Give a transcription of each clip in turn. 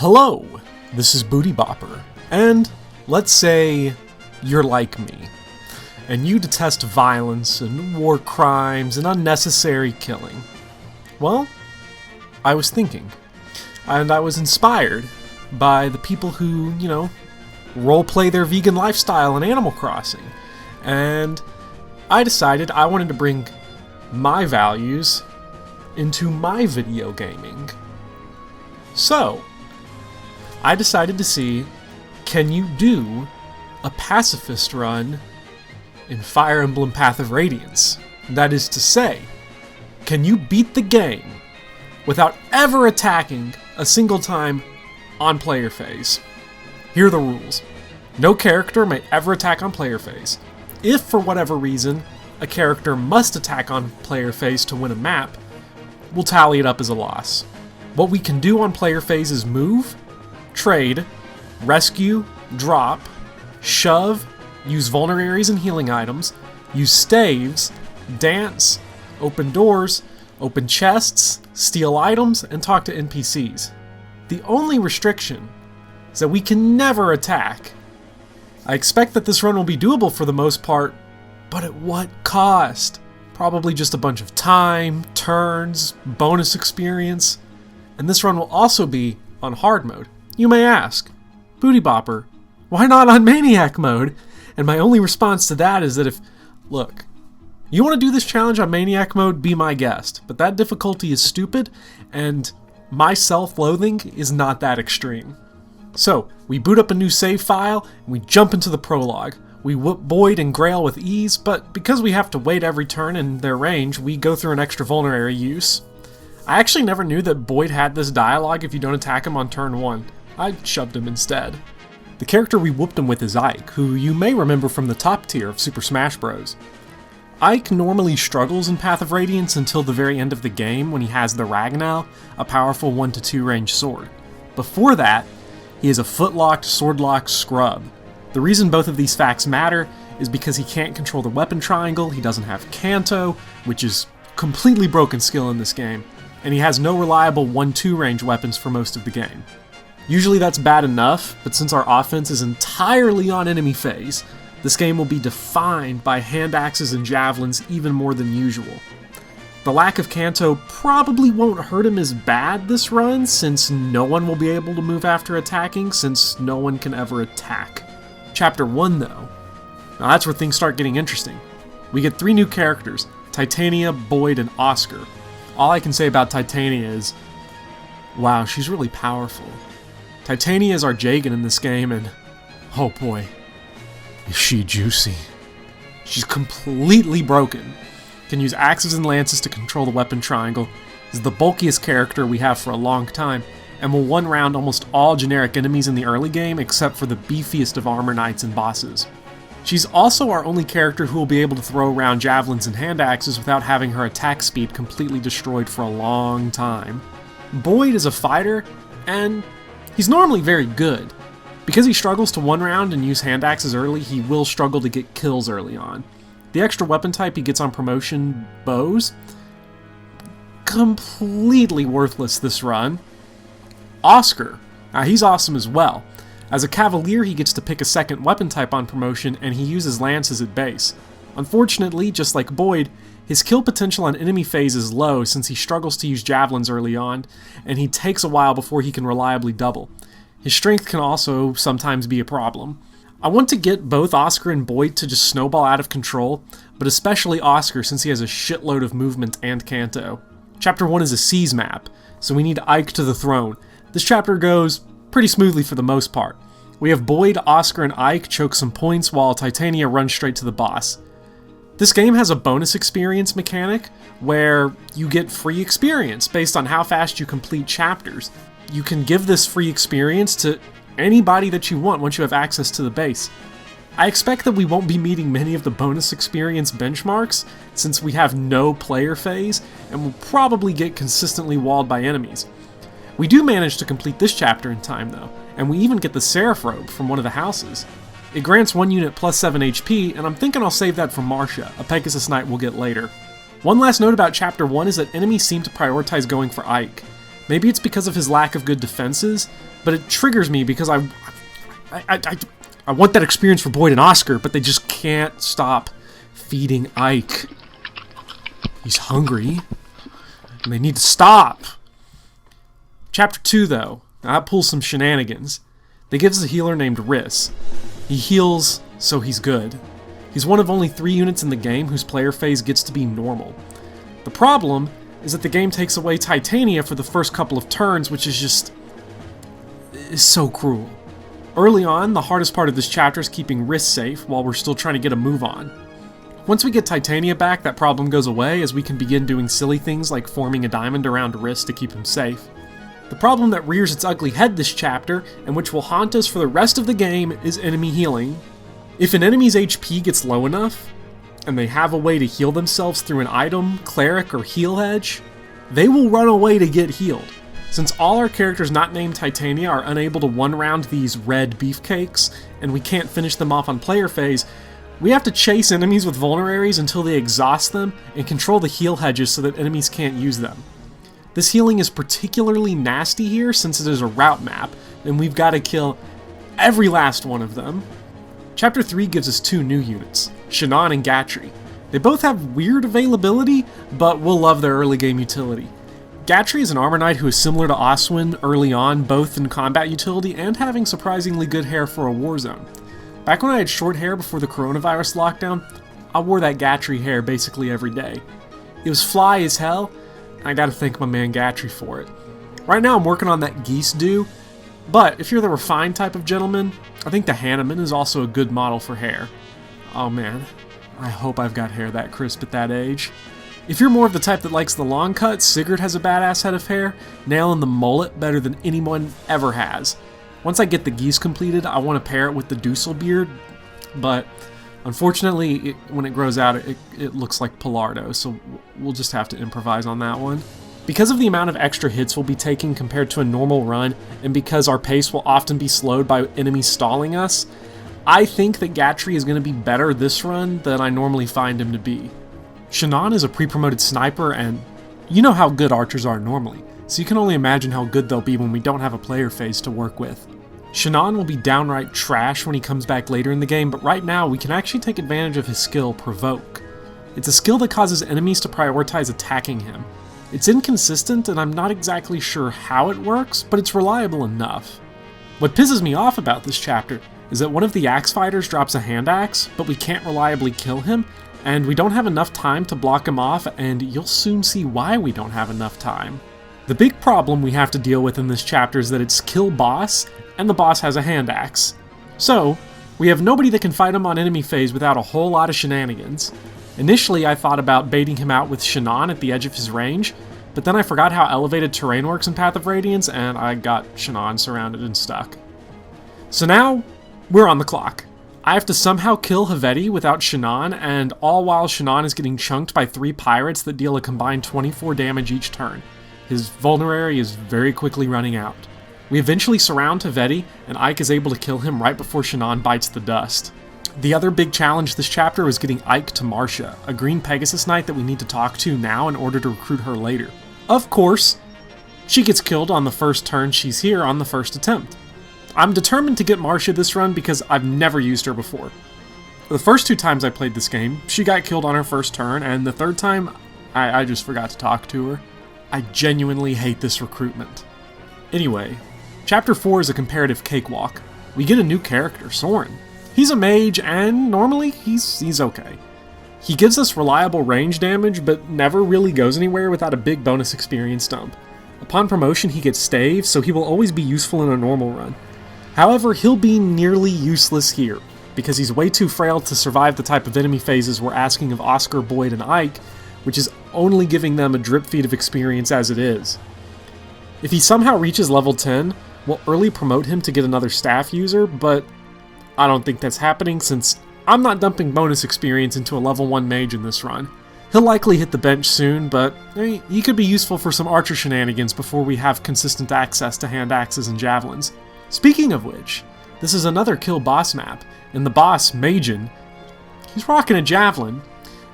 Hello, this is Booty Bopper, and let's say you're like me, and you detest violence and war crimes and unnecessary killing. Well, I was thinking, and I was inspired by the people who, roleplay their vegan lifestyle in Animal Crossing, and I decided I wanted to bring my values into my video gaming. So, I decided to see, can you do a pacifist run in Fire Emblem Path of Radiance? That is to say, can you beat the game without ever attacking a single time on player phase? Here are the rules. No character may ever attack on player phase. If, for whatever reason, a character must attack on player phase to win a map, we'll tally it up as a loss. What we can do on player phase is move, trade, rescue, drop, shove, use vulneraries and healing items, use staves, dance, open doors, open chests, steal items, and talk to NPCs. The only restriction is that we can never attack. I expect that this run will be doable for the most part, but at what cost? Probably just a bunch of time, turns, bonus experience, and this run will also be on hard mode. You may ask, Booty Bopper, why not on Maniac mode? And my only response to that is that look, you want to do this challenge on Maniac mode, be my guest, but that difficulty is stupid, and my self-loathing is not that extreme. So, we boot up a new save file, and we jump into the prologue. We whoop Boyd and Grail with ease, but because we have to wait every turn in their range, we go through an extra vulnerary use. I actually never knew that Boyd had this dialogue if you don't attack him on turn 1. I shoved him instead. The character we whooped him with is Ike, who you may remember from the top tier of Super Smash Bros. Ike normally struggles in Path of Radiance until the very end of the game when he has the Ragnall, a powerful 1-2 range sword. Before that, he is a foot-locked, sword-locked scrub. The reason both of these facts matter is because he can't control the weapon triangle, he doesn't have Canto, which is completely broken skill in this game, and he has no reliable 1-2 range weapons for most of the game. Usually that's bad enough, but since our offense is entirely on enemy phase, this game will be defined by hand axes and javelins even more than usual. The lack of Canto probably won't hurt him as bad this run, since no one will be able to move after attacking, since no one can ever attack. Chapter 1 though, now that's where things start getting interesting. We get 3 new characters, Titania, Boyd, and Oscar. All I can say about Titania is, wow, she's really powerful. Titania is our Jagan in this game, and oh boy, is she juicy. She's completely broken, can use axes and lances to control the weapon triangle, is the bulkiest character we have for a long time, and will one-round almost all generic enemies in the early game except for the beefiest of armor knights and bosses. She's also our only character who will be able to throw around javelins and hand axes without having her attack speed completely destroyed for a long time. Boyd is a fighter, and he's normally very good. Because he struggles to one-round and use hand axes early, he will struggle to get kills early on. The extra weapon type he gets on promotion, bows, completely worthless this run. Oscar, he's awesome as well. As a Cavalier, he gets to pick a second weapon type on promotion, and he uses lances at base. Unfortunately, just like Boyd, his kill potential on enemy phase is low since he struggles to use javelins early on, and he takes a while before he can reliably double. His strength can also sometimes be a problem. I want to get both Oscar and Boyd to just snowball out of control, but especially Oscar since he has a shitload of movement and Canto. Chapter 1 is a Seas map, so we need Ike to the throne. This chapter goes pretty smoothly for the most part. We have Boyd, Oscar, and Ike choke some points while Titania runs straight to the boss. This game has a bonus experience mechanic where you get free experience based on how fast you complete chapters. You can give this free experience to anybody that you want once you have access to the base. I expect that we won't be meeting many of the bonus experience benchmarks since we have no player phase and will probably get consistently walled by enemies. We do manage to complete this chapter in time though, and we even get the Seraph Robe from one of the houses. It grants 1 unit plus 7 HP, and I'm thinking I'll save that for Marcia, a Pegasus Knight we'll get later. One last note about Chapter 1 is that enemies seem to prioritize going for Ike. Maybe it's because of his lack of good defenses, but it triggers me because I want that experience for Boyd and Oscar, but they just can't stop feeding Ike. He's hungry, and they need to stop. Chapter 2, though, that pulls some shenanigans. They give us a healer named Riss. He heals, so he's good. He's one of only 3 units in the game whose player phase gets to be normal. The problem is that the game takes away Titania for the first couple of turns, which is so cruel. Early on, the hardest part of this chapter is keeping Riss safe while we're still trying to get a move on. Once we get Titania back, that problem goes away as we can begin doing silly things like forming a diamond around Riss to keep him safe. The problem that rears its ugly head this chapter, and which will haunt us for the rest of the game, is enemy healing. If an enemy's HP gets low enough, and they have a way to heal themselves through an item, cleric, or heal edge, they will run away to get healed. Since all our characters not named Titania are unable to one-round these red beefcakes, and we can't finish them off on player phase, we have to chase enemies with vulneraries until they exhaust them and control the heal hedges so that enemies can't use them. This healing is particularly nasty here since it is a route map, and we've got to kill every last one of them. Chapter 3 gives us 2 new units, Shannon and Gatry. They both have weird availability, but we'll love their early game utility. Gatry is an armor knight who is similar to Oswin early on, both in combat utility and having surprisingly good hair for a war zone. Back when I had short hair before the coronavirus lockdown, I wore that Gatry hair basically every day. It was fly as hell, and I gotta thank my man Gatry for it. Right now I'm working on that geese do, but if you're the refined type of gentleman, I think the Hanneman is also a good model for hair. Oh man, I hope I've got hair that crisp at that age. If you're more of the type that likes the long cut, Sigurd has a badass head of hair, nailing the mullet better than anyone ever has. Once I get the geese completed, I want to pair it with the Dussel beard, but unfortunately, when it grows out, it looks like Pilardo, so we'll just have to improvise on that one. Because of the amount of extra hits we'll be taking compared to a normal run, and because our pace will often be slowed by enemies stalling us, I think that Gatry is going to be better this run than I normally find him to be. Shannon is a pre-promoted sniper, and you know how good archers are normally, so you can only imagine how good they'll be when we don't have a player phase to work with. Shannon will be downright trash when he comes back later in the game, but right now we can actually take advantage of his skill, Provoke. It's a skill that causes enemies to prioritize attacking him. It's inconsistent, and I'm not exactly sure how it works, but it's reliable enough. What pisses me off about this chapter is that one of the axe fighters drops a hand axe, but we can't reliably kill him, and we don't have enough time to block him off, and you'll soon see why we don't have enough time. The big problem we have to deal with in this chapter is that it's kill boss, and the boss has a hand axe. So, we have nobody that can fight him on enemy phase without a whole lot of shenanigans. Initially, I thought about baiting him out with Shannon at the edge of his range, but then I forgot how elevated terrain works in Path of Radiance, and I got Shannon surrounded and stuck. So now, we're on the clock. I have to somehow kill Haveti without Shannon, and all while Shannon is getting chunked by 3 pirates that deal a combined 24 damage each turn. His vulnerary is very quickly running out. We eventually surround Haveti, and Ike is able to kill him right before Shannon bites the dust. The other big challenge this chapter was getting Ike to Marcia, a green Pegasus Knight that we need to talk to now in order to recruit her later. Of course, she gets killed on the first turn she's here on the first attempt. I'm determined to get Marcia this run because I've never used her before. The first 2 times I played this game, she got killed on her first turn, and the third time, I just forgot to talk to her. I genuinely hate this recruitment. Anyway, Chapter 4 is a comparative cakewalk. We get a new character, Soren. He's a mage, and normally he's okay. He gives us reliable range damage, but never really goes anywhere without a big bonus experience dump. Upon promotion, he gets stave, so he will always be useful in a normal run. However, he'll be nearly useless here, because he's way too frail to survive the type of enemy phases we're asking of Oscar, Boyd, and Ike, which is only giving them a drip feed of experience as it is. If he somehow reaches level 10, we'll early promote him to get another staff user, but I don't think that's happening since I'm not dumping bonus experience into a level 1 mage in this run. He'll likely hit the bench soon, but he could be useful for some archer shenanigans before we have consistent access to hand axes and javelins. Speaking of which, this is another kill boss map, and the boss, Majin, he's rocking a javelin,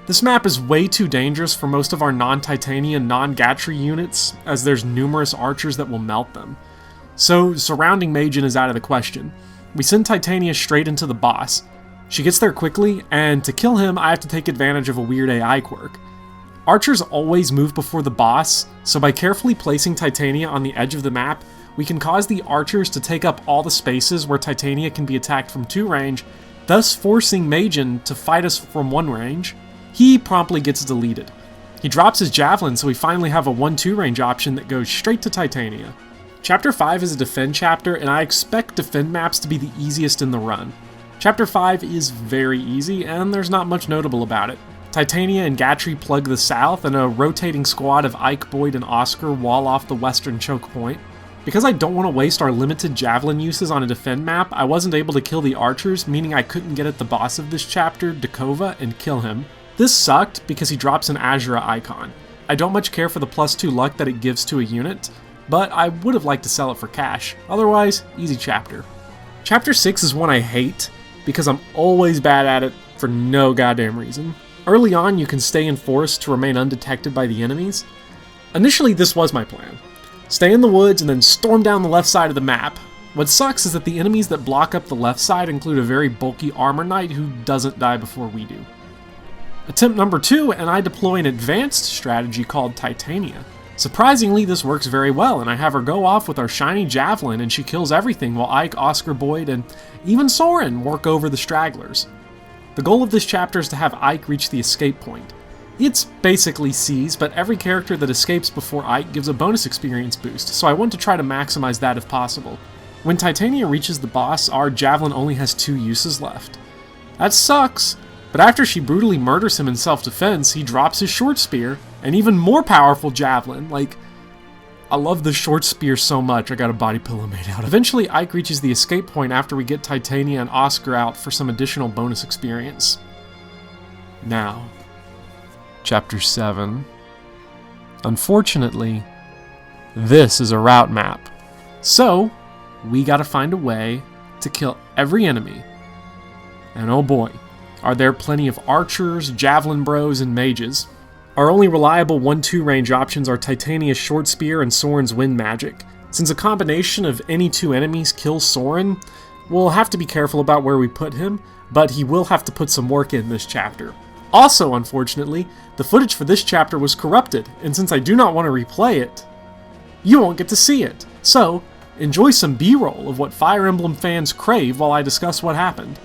This map is way too dangerous for most of our non-Titania, non-Gatry units, as there's numerous archers that will melt them. So surrounding Majin is out of the question. We send Titania straight into the boss. She gets there quickly, and to kill him I have to take advantage of a weird AI quirk. Archers always move before the boss, so by carefully placing Titania on the edge of the map, we can cause the archers to take up all the spaces where Titania can be attacked from 2 range, thus forcing Majin to fight us from 1 range. He promptly gets deleted. He drops his javelin, so we finally have a 1-2 range option that goes straight to Titania. Chapter 5 is a defend chapter, and I expect defend maps to be the easiest in the run. Chapter 5 is very easy, and there's not much notable about it. Titania and Gatry plug the south, and a rotating squad of Ike, Boyd, and Oscar wall off the western choke point. Because I don't want to waste our limited javelin uses on a defend map, I wasn't able to kill the archers, meaning I couldn't get at the boss of this chapter, Dakova, and kill him. This sucked because he drops an Azura icon. I don't much care for the +2 luck that it gives to a unit, but I would have liked to sell it for cash. Otherwise, easy chapter. Chapter 6 is one I hate, because I'm always bad at it for no goddamn reason. Early on, you can stay in forest to remain undetected by the enemies. Initially, this was my plan. Stay in the woods and then storm down the left side of the map. What sucks is that the enemies that block up the left side include a very bulky armor knight who doesn't die before we do. Attempt number 2, and I deploy an advanced strategy called Titania. Surprisingly, this works very well, and I have her go off with our shiny javelin and she kills everything while Ike, Oscar, Boyd, and even Soren work over the stragglers. The goal of this chapter is to have Ike reach the escape point. It's basically C's, but every character that escapes before Ike gives a bonus experience boost, so I want to try to maximize that if possible. When Titania reaches the boss, our javelin only has 2 uses left. That sucks, but after she brutally murders him in self-defense, he drops his short spear, an even more powerful javelin. Like, I love the short spear so much, I got a body pillow made out of it. Eventually, Ike reaches the escape point after we get Titania and Oscar out for some additional bonus experience. Now, Chapter 7. Unfortunately, this is a route map. So, we gotta find a way to kill every enemy. And oh boy, are there plenty of archers, javelin bros, and mages. Our only reliable 1-2 range options are Titania's short spear and Soren's wind magic. Since a combination of any 2 enemies kills Soren, we'll have to be careful about where we put him, but he will have to put some work in this chapter. Also, unfortunately, the footage for this chapter was corrupted, and since I do not want to replay it, you won't get to see it. So, enjoy some B-roll of what Fire Emblem fans crave while I discuss what happened.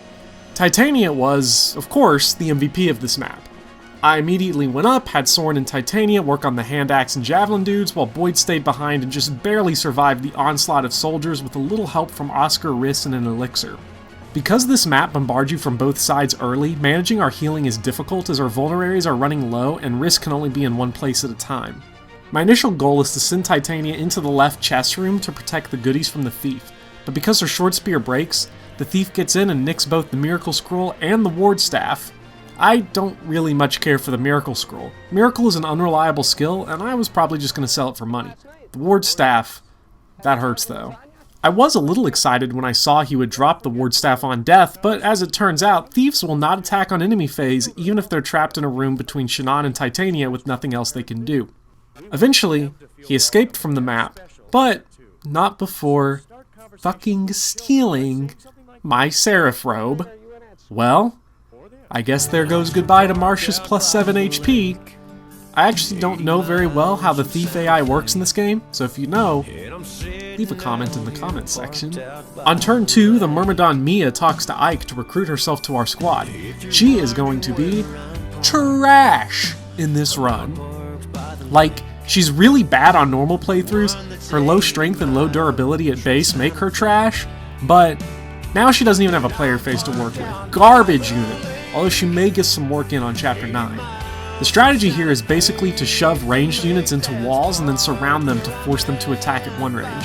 Titania was, of course, the MVP of this map. I immediately went up, had Soren and Titania work on the hand axe and javelin dudes, while Boyd stayed behind and just barely survived the onslaught of soldiers with a little help from Oscar, Riss, and an elixir. Because this map bombards you from both sides early, managing our healing is difficult as our vulneraries are running low and Riss can only be in one place at a time. My initial goal is to send Titania into the left chest room to protect the goodies from the thief, but because her short spear breaks, the thief gets in and nicks both the Miracle Scroll and the Ward Staff. I don't really much care for the Miracle Scroll. Miracle is an unreliable skill, and I was probably just going to sell it for money. The Ward Staff, that hurts though. I was a little excited when I saw he would drop the Ward Staff on death, but as it turns out, thieves will not attack on enemy phase even if they're trapped in a room between Shannon and Titania with nothing else they can do. Eventually, he escaped from the map, but not before fucking stealing my Seraph robe. Well, I guess there goes goodbye to Marcia's +7 HP. I actually don't know very well how the thief AI works in this game, so if you know, leave a comment in the comments section. On turn 2, the Myrmidon Mia talks to Ike to recruit herself to our squad. She is going to be trash in this run. Like, she's really bad on normal playthroughs, her low strength and low durability at base make her trash, but now she doesn't even have a player face to work with. Garbage unit, although she may get some work in on Chapter 9. The strategy here is basically to shove ranged units into walls and then surround them to force them to attack at one range.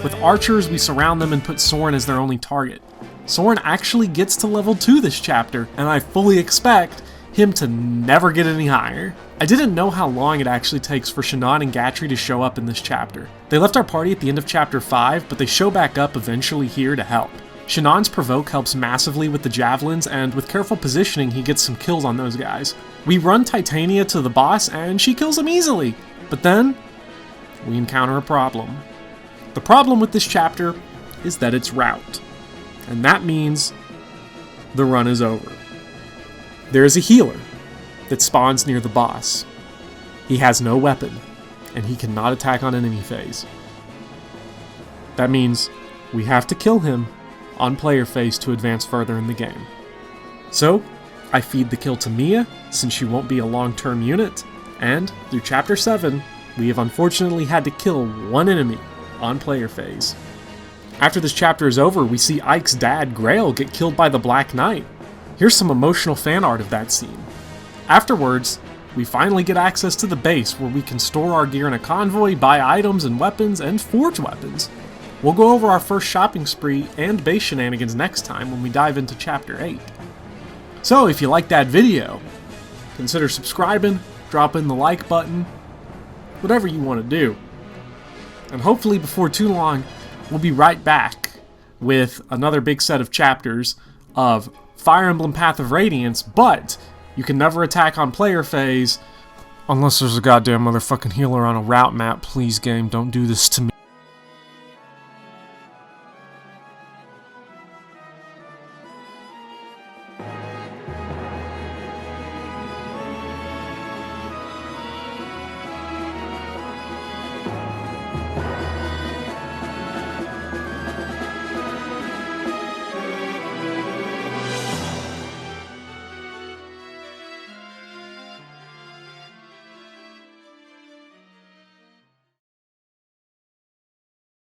With archers, we surround them and put Soren as their only target. Soren actually gets to level 2 this chapter, and I fully expect him to never get any higher. I didn't know how long it actually takes for Shannon and Gatry to show up in this chapter. They left our party at the end of Chapter 5, but they show back up eventually here to help. Shanon's Provoke helps massively with the javelins, and with careful positioning he gets some kills on those guys. We run Titania to the boss and she kills him easily, but then we encounter a problem. The problem with this chapter is that it's route, and that means the run is over. There is a healer that spawns near the boss. He has no weapon, and he cannot attack on enemy phase. That means we have to kill him on player phase to advance further in the game. So, I feed the kill to Mia, since she won't be a long-term unit, and through Chapter 7, we have unfortunately had to kill one enemy on player phase. After this chapter is over, we see Ike's dad, Grail, get killed by the Black Knight. Here's some emotional fan art of that scene. Afterwards, we finally get access to the base where we can store our gear in a convoy, buy items and weapons, and forge weapons. We'll go over our first shopping spree and base shenanigans next time when we dive into Chapter 8. So if you liked that video, consider subscribing, drop in the like button, whatever you want to do. And hopefully before too long, we'll be right back with another big set of chapters of Fire Emblem Path of Radiance, but you can never attack on player phase unless there's a goddamn motherfucking healer on a route map. Please, game, don't do this to me.